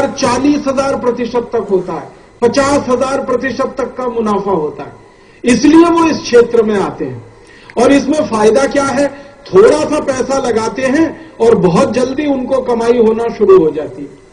40,000% तक होता है, 50,000% तक का मुनाफा होता है। इसलिए वो इस क्षेत्र में आते हैं। और इसमें फायदा क्या है? थोड़ा सा पैसा लगाते हैं और बहुत जल्दी उनको कमाई होना शुरू हो जाती है।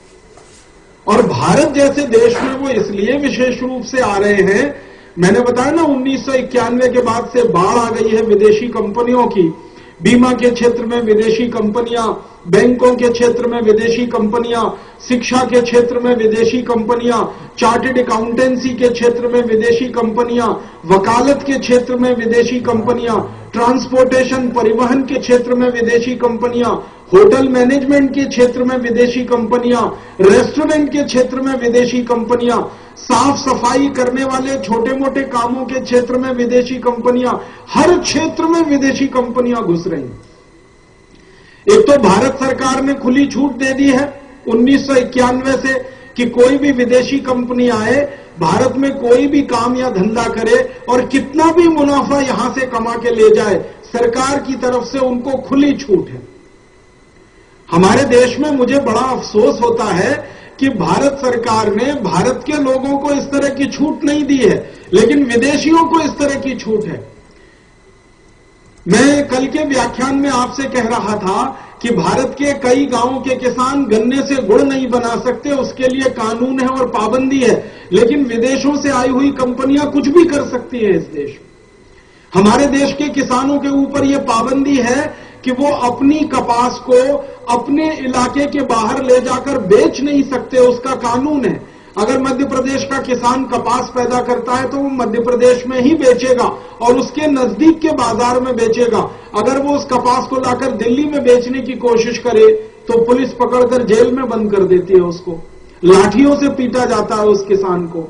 और भारत जैसे देश में वो इसलिए विशेष रूप से आ रहे हैं, मैंने बताया ना 1991 के बाद से बाढ़ आ गई है विदेशी कंपनियों की। बीमा के क्षेत्र में विदेशी कंपनियां, बैंकों के क्षेत्र में विदेशी कंपनियां, शिक्षा के क्षेत्र में विदेशी कंपनियां, चार्टर्ड अकाउंटेंसी के क्षेत्र में विदेशी कंपनियां, वकालत के क्षेत्र में विदेशी कंपनियां, ट्रांसपोर्टेशन परिवहन के क्षेत्र में विदेशी कंपनियां, होटल मैनेजमेंट के क्षेत्र में विदेशी कंपनियां, रेस्टोरेंट के क्षेत्र में विदेशी कंपनियां, साफ सफाई करने वाले छोटे मोटे कामों के क्षेत्र में विदेशी कंपनियां, हर क्षेत्र में विदेशी कंपनियां घुस रही हैं। एक तो भारत सरकार ने खुली छूट दे दी है 1991 से कि कोई भी विदेशी कंपनी आए, भारत में कोई भी काम या धंधा करे और कितना भी मुनाफा यहां से कमा के ले जाए, सरकार की तरफ से उनको खुली छूट है। हमारे देश में मुझे बड़ा अफसोस होता है कि भारत सरकार ने भारत के लोगों को इस तरह की छूट नहीं दी है, लेकिन विदेशियों को इस तरह की छूट है। मैं कल के व्याख्यान में आपसे कह रहा था कि भारत के कई गांवों के किसान गन्ने से गुड़ नहीं बना सकते, उसके लिए कानून है और पाबंदी है, लेकिन विदेशों से आई हुई कंपनियां कुछ भी कर सकती है इस देश में। हमारे देश के किसानों के ऊपर यह पाबंदी है कि वो अपनी कपास को अपने इलाके के बाहर ले जाकर बेच नहीं सकते, उसका कानून है। अगर मध्य प्रदेश का किसान कपास पैदा करता है तो वो मध्य प्रदेश में ही बेचेगा और उसके नजदीक के बाजार में बेचेगा। अगर वो उस कपास को लाकर दिल्ली में बेचने की कोशिश करे तो पुलिस पकड़कर जेल में बंद कर देती है, उसको लाठियों से पीटा जाता है उस किसान को।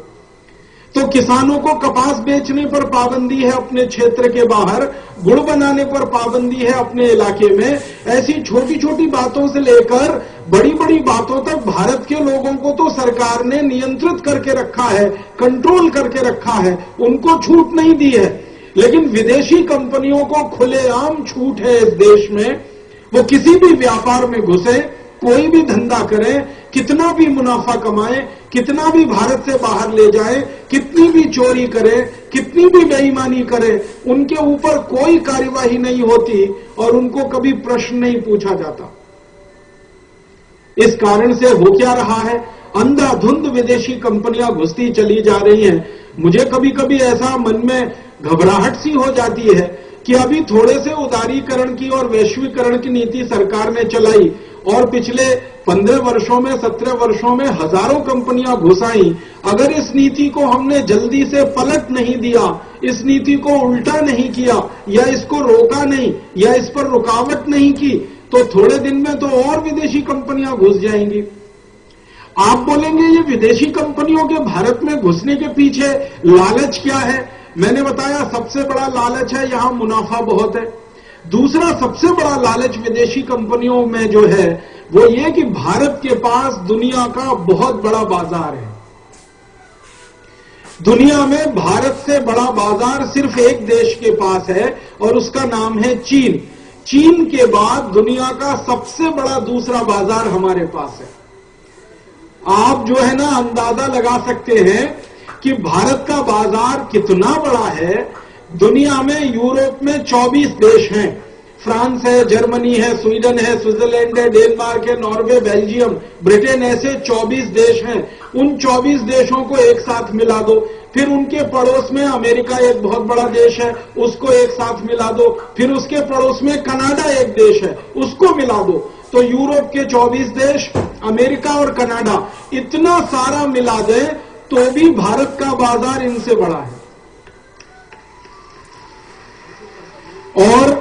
तो किसानों को कपास बेचने पर पाबंदी है अपने क्षेत्र के बाहर, गुड़ बनाने पर पाबंदी है अपने इलाके में। ऐसी छोटी छोटी बातों से लेकर बड़ी बड़ी बातों तक भारत के लोगों को तो सरकार ने नियंत्रित करके रखा है, कंट्रोल करके रखा है, उनको छूट नहीं दी है। लेकिन विदेशी कंपनियों को खुलेआम छूट है इस देश में। वो किसी भी व्यापार में घुसे, कोई भी धंधा करें, कितना भी मुनाफा कमाए, कितना भी भारत से बाहर ले जाए, कितनी भी चोरी करे, कितनी भी बेईमानी करे, उनके ऊपर कोई कार्यवाही नहीं होती और उनको कभी प्रश्न नहीं पूछा जाता। इस कारण से हो क्या रहा है, अंधाधुंध विदेशी कंपनियां घुसती चली जा रही हैं। मुझे कभी कभी ऐसा मन में घबराहट सी हो जाती है कि अभी थोड़े से उदारीकरण की और वैश्वीकरण की नीति सरकार ने चलाई और पिछले 15 वर्षों में 17 वर्षों में हजारों कंपनियां घुस आई। अगर इस नीति को हमने जल्दी से पलट नहीं दिया, इस नीति को उल्टा नहीं किया या इसको रोका नहीं या इस पर रुकावट नहीं की, तो थोड़े दिन में तो और विदेशी कंपनियां घुस जाएंगी। आप बोलेंगे ये विदेशी कंपनियों के भारत में घुसने के पीछे लालच क्या है? मैंने बताया सबसे बड़ा लालच है यहां मुनाफा बहुत है। दूसरा सबसे बड़ा लालच विदेशी कंपनियों में जो है वो ये कि भारत के पास दुनिया का बहुत बड़ा बाजार है। दुनिया में भारत से बड़ा बाजार सिर्फ एक देश के पास है और उसका नाम है चीन। चीन के बाद दुनिया का सबसे बड़ा दूसरा बाजार हमारे पास है। आप जो है ना अंदाजा लगा सकते हैं कि भारत का बाजार कितना बड़ा है। दुनिया में यूरोप में 24 देश हैं, फ्रांस है, जर्मनी है, स्वीडन है, स्विट्जरलैंड है, डेनमार्क है, नॉर्वे, बेल्जियम, ब्रिटेन, ऐसे 24 देश हैं। उन 24 देशों को एक साथ मिला दो, फिर उनके पड़ोस में अमेरिका एक बहुत बड़ा देश है, उसको एक साथ मिला दो, फिर उसके पड़ोस में कनाडा एक देश है, उसको मिला दो, तो यूरोप के 24 देश, अमेरिका और कनाडा, इतना सारा मिला दें तो भी भारत का बाजार इनसे बड़ा है। और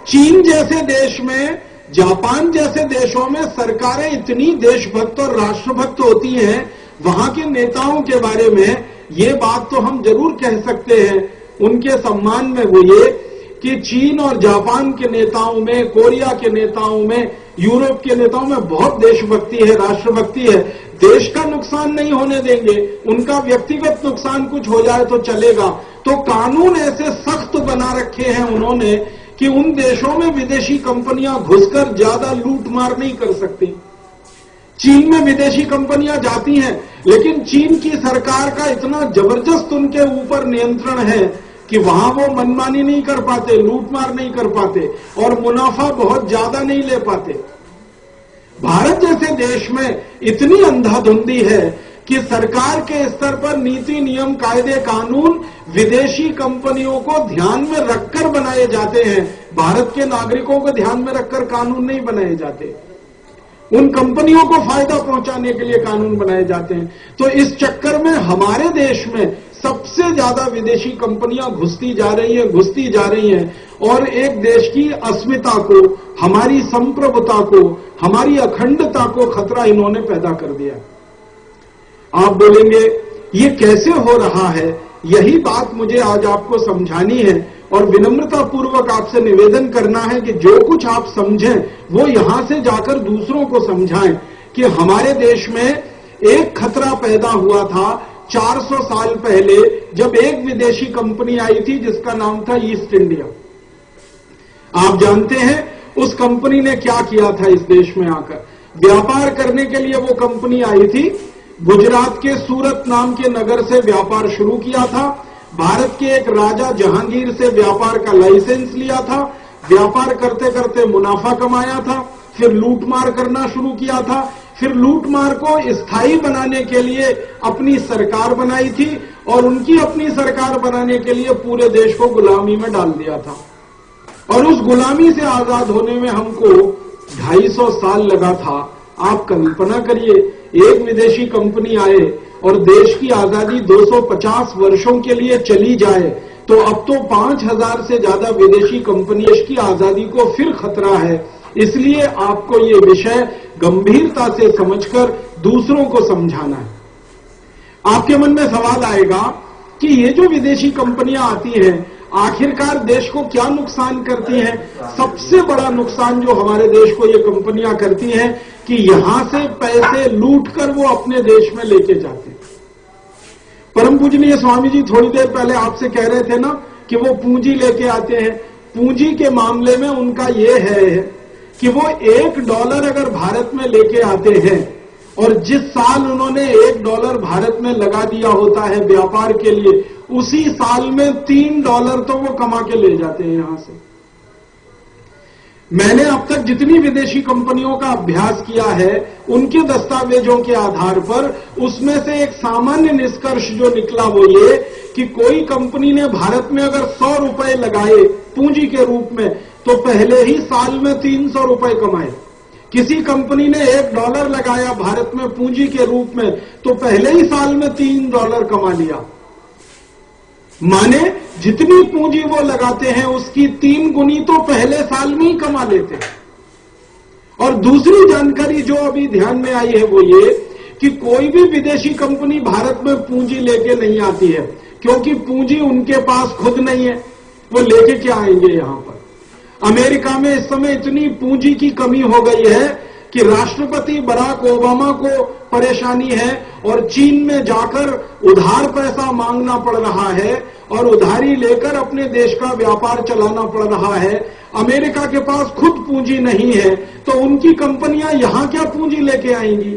चीन जैसे देश में, जापान जैसे देशों में सरकारें इतनी देशभक्त और राष्ट्रभक्त होती हैं, वहां के नेताओं के बारे में ये बात तो हम जरूर कह सकते हैं उनके सम्मान में, वो ये कि चीन और जापान के नेताओं में, कोरिया के नेताओं में, यूरोप के नेताओं में बहुत देशभक्ति है, राष्ट्रभक्ति है। देश का नुकसान नहीं होने देंगे, उनका व्यक्तिगत नुकसान कुछ हो जाए तो चलेगा। तो कानून ऐसे सख्त बना रखे हैं उन्होंने कि उन देशों में विदेशी कंपनियां घुसकर ज्यादा लूट मार नहीं कर सकती। चीन में विदेशी कंपनियां जाती हैं, लेकिन चीन की सरकार का इतना जबरदस्त उनके ऊपर नियंत्रण है कि वहां वो मनमानी नहीं कर पाते, लूटमार नहीं कर पाते और मुनाफा बहुत ज्यादा नहीं ले पाते। भारत जैसे देश में इतनी अंधाधुंधी है कि सरकार के स्तर पर नीति, नियम, कायदे, कानून विदेशी कंपनियों को ध्यान में रखकर बनाए जाते हैं। भारत के नागरिकों को ध्यान में रखकर कानून नहीं बनाए जाते, उन कंपनियों को फायदा पहुंचाने के लिए कानून बनाए जाते हैं। तो इस चक्कर में हमारे देश में सबसे ज्यादा विदेशी कंपनियां घुसती जा रही हैं और एक देश की अस्मिता को, हमारी संप्रभुता को, हमारी अखंडता को खतरा इन्होंने पैदा कर दिया। आप बोलेंगे ये कैसे हो रहा है? यही बात मुझे आज आपको समझानी है और विनम्रता पूर्वक आपसे निवेदन करना है कि जो कुछ आप समझें वो यहां से जाकर दूसरों को समझाएं कि हमारे देश में एक खतरा पैदा हुआ था 400 साल पहले, जब एक विदेशी कंपनी आई थी जिसका नाम था ईस्ट इंडिया। आप जानते हैं उस कंपनी ने क्या किया था? इस देश में आकर व्यापार करने के लिए वो कंपनी आई थी। गुजरात के सूरत नाम के नगर से व्यापार शुरू किया था। भारत के एक राजा जहांगीर से व्यापार का लाइसेंस लिया था। व्यापार करते करते मुनाफा कमाया था, फिर लूटमार करना शुरू किया था। फिर लूटमार को स्थायी बनाने के लिए अपनी सरकार बनाई थी और उनकी अपनी सरकार बनाने के लिए पूरे देश को गुलामी में डाल दिया था। और उस गुलामी से आजाद होने में हमको 250 साल लगा था। आप कल्पना करिए, एक विदेशी कंपनी आए और देश की आजादी 250 वर्षों के लिए चली जाए, तो अब तो 5000 से ज्यादा विदेशी कंपनी देश की आजादी को फिर खतरा है। इसलिए आपको ये विषय गंभीरता से समझकर दूसरों को समझाना है। आपके मन में सवाल आएगा कि ये जो विदेशी कंपनियां आती हैं आखिरकार देश को क्या नुकसान करती हैं? सबसे बड़ा नुकसान जो हमारे देश को ये कंपनियां करती हैं कि यहां से पैसे लूटकर वो अपने देश में लेके जाते हैं। परम पूजनीय स्वामी जी थोड़ी देर पहले आपसे कह रहे थे ना कि वो पूंजी लेके आते हैं। पूंजी के मामले में उनका ये है कि वो $1 अगर भारत में लेके आते हैं और जिस साल उन्होंने $1 भारत में लगा दिया होता है व्यापार के लिए, उसी साल में $3 तो वो कमा के ले जाते हैं यहां से। मैंने अब तक जितनी विदेशी कंपनियों का अभ्यास किया है उनके दस्तावेजों के आधार पर उसमें से एक सामान्य निष्कर्ष जो निकला वो ये कि कोई कंपनी ने भारत में अगर ₹100 लगाए पूंजी के रूप में तो पहले ही साल में ₹300 कमाए। किसी कंपनी ने $1 लगाया भारत में पूंजी के रूप में तो पहले ही साल में $3 कमा लिया। माने जितनी पूंजी वो लगाते हैं उसकी 3 गुनी तो पहले साल में ही कमा लेते हैं। और दूसरी जानकारी जो अभी ध्यान में आई है वो ये कि कोई भी विदेशी कंपनी भारत में पूंजी लेके नहीं आती है, क्योंकि पूंजी उनके पास खुद नहीं है। वो लेके क्या आएंगे यहां पर? अमेरिका में इस समय इतनी पूंजी की कमी हो गई है कि राष्ट्रपति बराक ओबामा को परेशानी है और चीन में जाकर उधार पैसा मांगना पड़ रहा है और उधारी लेकर अपने देश का व्यापार चलाना पड़ रहा है। अमेरिका के पास खुद पूंजी नहीं है तो उनकी कंपनियां यहां क्या पूंजी लेके आएंगी?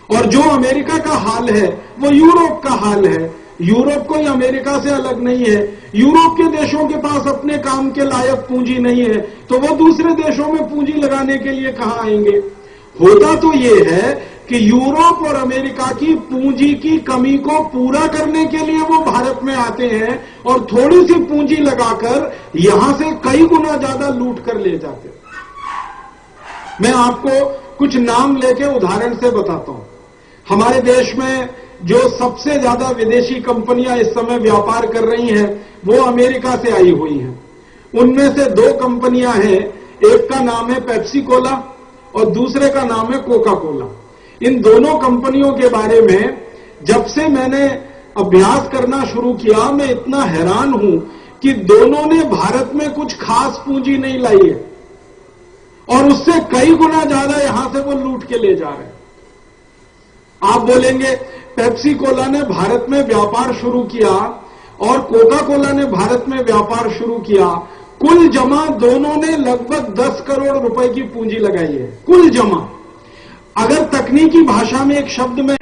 और जो अमेरिका का हाल है वो यूरोप का हाल है। यूरोप कोई अमेरिका से अलग नहीं है। यूरोप के देशों के पास अपने काम के लायक पूंजी नहीं है तो वो दूसरे देशों में पूंजी लगाने के लिए कहां आएंगे? होता तो ये है कि यूरोप और अमेरिका की पूंजी की कमी को पूरा करने के लिए वो भारत में आते हैं और थोड़ी सी पूंजी लगाकर यहां से कई गुना ज्यादा लूट कर ले जाते हैं। मैं आपको कुछ नाम लेके उदाहरण से बताता हूं। हमारे देश में जो सबसे ज्यादा विदेशी कंपनियां इस समय व्यापार कर रही हैं वो अमेरिका से आई हुई हैं। उनमें से 2 कंपनियां हैं, एक का नाम है पेप्सी कोला और दूसरे का नाम है कोका कोला। इन दोनों कंपनियों के बारे में जब से मैंने अभ्यास करना शुरू किया मैं इतना हैरान हूं कि दोनों ने भारत में कुछ खास पूंजी नहीं लाई है और उससे कई गुना ज्यादा यहां से वो लूट के ले जा रहे हैं। आप बोलेंगे पेप्सी कोला ने भारत में व्यापार शुरू किया और कोका कोला ने भारत में व्यापार शुरू किया, कुल जमा दोनों ने लगभग 10 करोड़ रुपए की पूंजी लगाई है, कुल जमा। अगर तकनीकी भाषा में एक शब्द में